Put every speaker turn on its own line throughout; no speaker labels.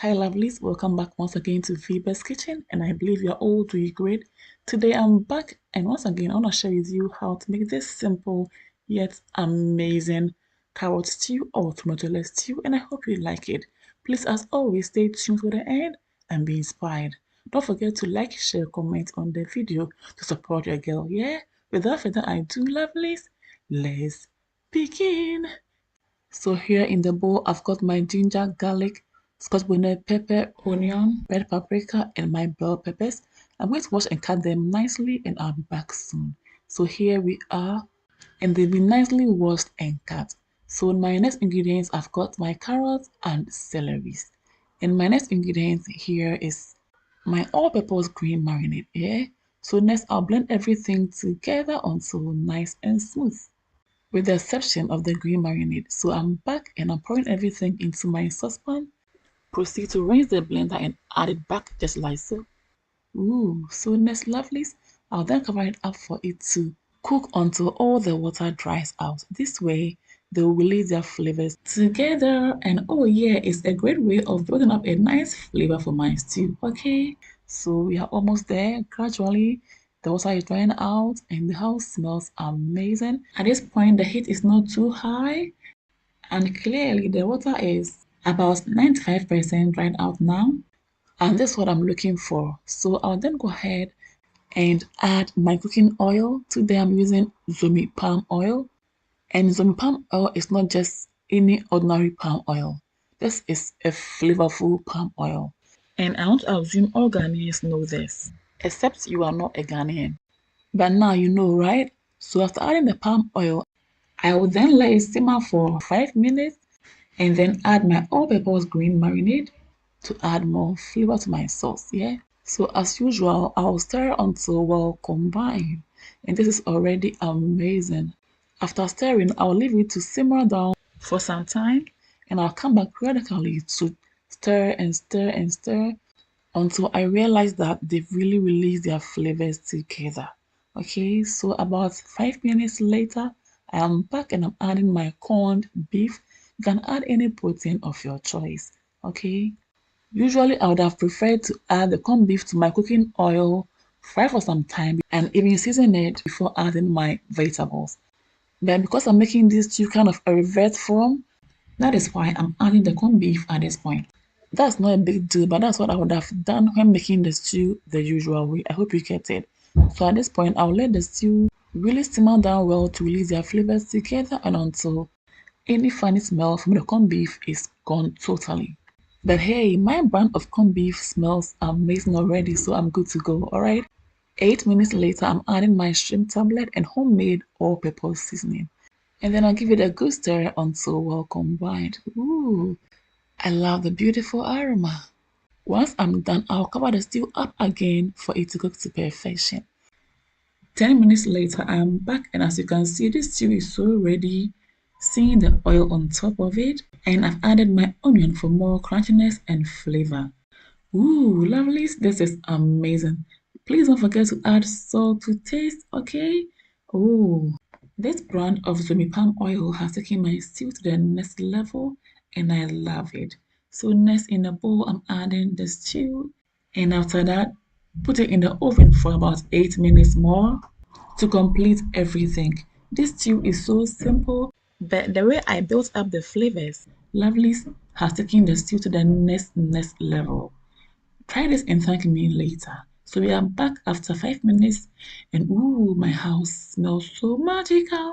Hi lovelies, welcome back once again to Viba's Kitchen, and I believe you're all doing great. Today I'm back, and once again I want to share with you how to make this simple yet amazing carrot stew or tomato-less stew, and I hope you like it. Please, as always, stay tuned to the end and be inspired. Don't forget to like, share, comment on the video to support your girl, yeah? Without further ado, lovelies, let's begin. So here in the bowl, I've got my ginger, garlic, scotch bonnet pepper, onion, red paprika, and my bell peppers. I'm going to wash and cut them nicely, and I'll be back soon. So here we are, and they've been nicely washed and cut. So in my next ingredients, I've got my carrots and celeries. And my next ingredients here is my all-purpose green marinade. Yeah. So next, I'll blend everything together until nice and smooth, with the exception of the green marinade. So I'm back and I'm pouring everything into my saucepan. Proceed to rinse the blender and add it back just like so. Ooh, so next lovelies, I'll then cover it up for it to cook until all the water dries out. This way, they will release their flavors together. And oh yeah, it's a great way of building up a nice flavor for my stew. Okay, so we are almost there. Gradually, the water is drying out and the house smells amazing. At this point, the heat is not too high, and clearly the water is about 95% dried out now. And that's what I'm looking for. So I'll then go ahead and add my cooking oil. Today I'm using Zomi palm oil. And Zomi palm oil is not just any ordinary palm oil. This is a flavorful palm oil. And I want to assume all Ghanaians know this, except you are not a Ghanaian. But now you know, right? So after adding the palm oil, I will then let it simmer for 5 minutes and then add my all-purpose green marinade to add more flavor to my sauce, yeah? So as usual, I'll stir until well combined, and this is already amazing. After stirring, I'll leave it to simmer down for some time, and I'll come back periodically to stir and stir and stir until I realize that they've really released their flavors together. Okay, so about 5 minutes later, I am back and I'm adding my corned beef. You can add any protein of your choice. Okay, usually I would have preferred to add the corned beef to my cooking oil, fry for some time, and even season it before adding my vegetables. But because I'm making this stew kind of a revert form, that is why I'm adding the corned beef at this point. That's not a big deal, but that's what I would have done when making the stew the usual way. I hope you get it. So at this point, I'll let the stew really simmer down well to release their flavors together and until any funny smell from the corned beef is gone totally. But hey, my brand of corned beef smells amazing already, so I'm good to go, alright? 8 minutes later, I'm adding my shrimp tablet and homemade all-purpose seasoning. And then I'll give it a good stir until well combined. Ooh, I love the beautiful aroma. Once I'm done, I'll cover the stew up again for it to cook to perfection. 10 minutes later, I'm back, and as you can see, this stew is so ready. Seeing the oil on top of it, and I've added my onion for more crunchiness and flavor. Ooh, lovelies, this is amazing. Please don't forget to add salt to taste, okay? Oh, this brand of Zomi palm oil has taken my stew to the next level, and I love it. So next in the bowl, I'm adding the stew, and after that, put it in the oven for about 8 minutes more to complete everything. This stew is so simple, but the way I built up the flavors, lovelies, has taken the stew to the next level. Try this and thank me later. So we are back after 5 minutes, and ooh, my house smells so magical.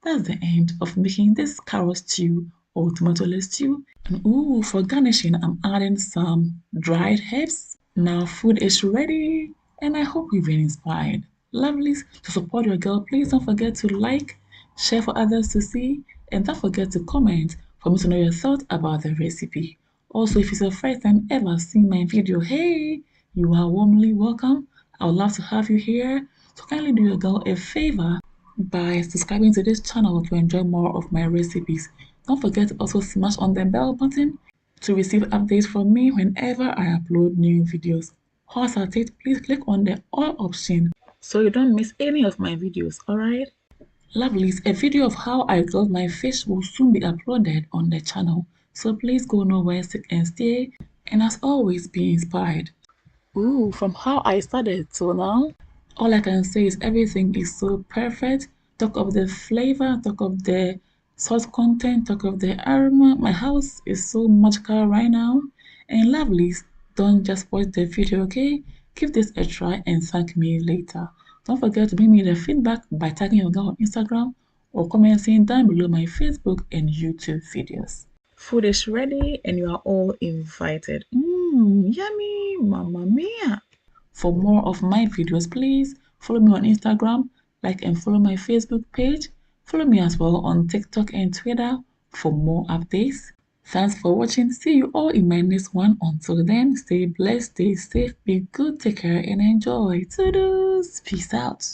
That's the end of making this carrot stew or tomato stew. And ooh, for garnishing, I'm adding some dried herbs. Now food is ready, and I hope you've been inspired. Lovelies, to support your girl, please don't forget to like, share for others to see, and don't forget to comment for me to know your thoughts about the recipe. Also, if it's your first time ever seeing my video, hey, you are warmly welcome. I would love to have you here. So kindly do your girl a favor by subscribing to this channel to enjoy more of my recipes. Don't forget to also smash on the bell button to receive updates from me whenever I upload new videos. Once at it, please click on the all option so you don't miss any of my videos, alright? Lovelies, a video of how I grilled my fish will soon be uploaded on the channel, so please go nowhere, sit and stay And as always, be inspired. Ooh, from how I started till now, all I can say is everything is so perfect. Talk of the flavor, talk of the salt content, talk of the aroma. My house is so magical right now. And lovelies, don't just watch the video, okay? Give this a try and thank me later. Don't forget to bring me the feedback by tagging your girl on Instagram or commenting down below my Facebook and YouTube videos. Food is ready and you are all invited. Mmm, yummy, mamma mia. For more of my videos, please follow me on Instagram, like and follow my Facebook page. Follow me as well on TikTok and Twitter for more updates. Thanks for watching. See you all in my next one. Until then, stay blessed, stay safe, be good, take care, and enjoy. Toodles! Peace out.